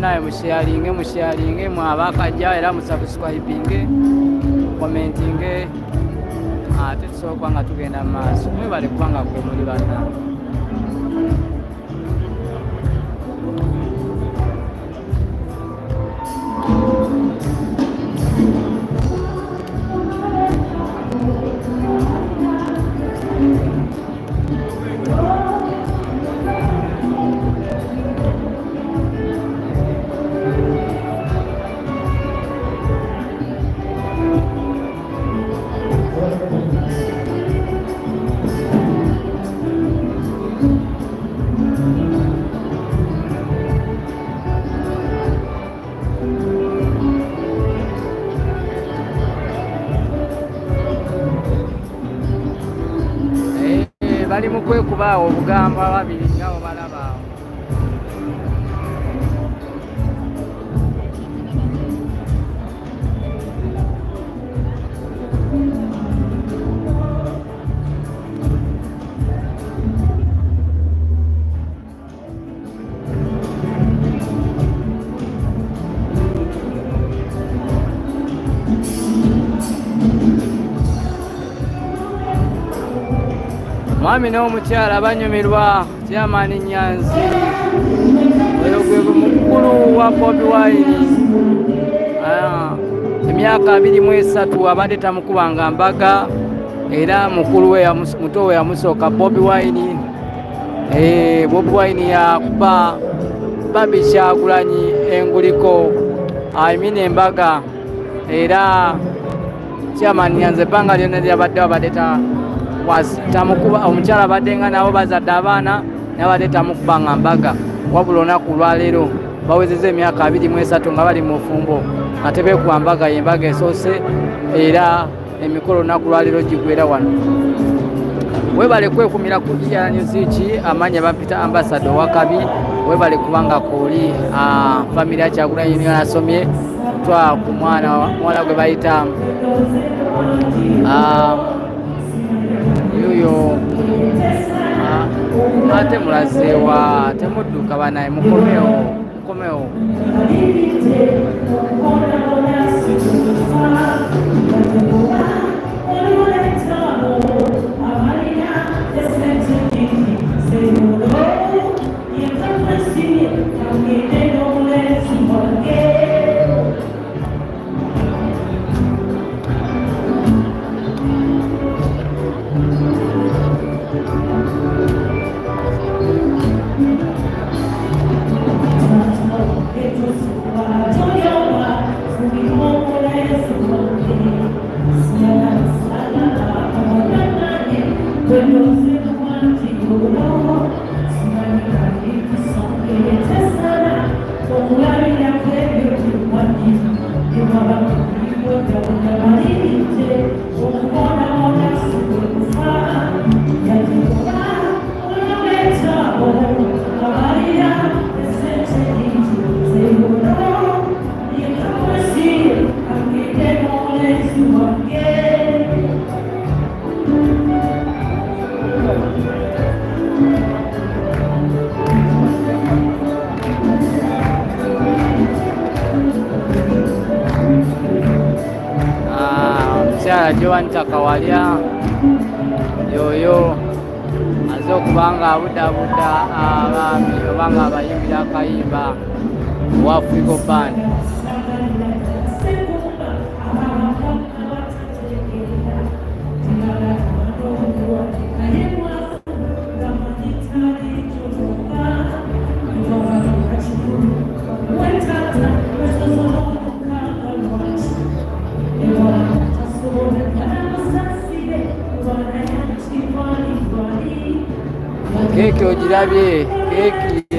bannaye musharinge mwabakajja era musubscribinge commentinge ate tusobola nga tugenda mu maaso mwebale kubanga gwe muli bannange. Bali mu kwekubaawo obugambo ababiri nga obalaba awo. Mwami n'omukyala banyumirwa Chairman Nyanzi oyo gwe mukulu wa Bobi Wine. Emyaka 23 abadde tamukubanga mbaga era mukulu we muto we yamusooka Bobi Wine. Bobi Wine yakuba Babi Kyagulanyi enguliko embaga era Chairman Nyanzi ebbanga lyonna lyabadde tamukuba omukyala badde nga nabo bazadde abaana nabadde tamukubanga mbaga wabula olunaku lwaleero bawezeza emyaka 23 nga bali mu fumbo nga tebekuba mbaga yembaga esoose era emikolo olunaku lwaleero gigwera wano. Webale kwekumira ku News amanya bampita ambassador wakabi webale kubanga kooli family ya Kyagulanyi asomye twa ku mwana gwe bayita yuyo ate mulazeewa temudduka banaye mukomewo. Joan Takawalya yoyo aze okubanga abudabuda abaami obanga abayimbira akayimba wa Africa Band. Keke ogirabye keke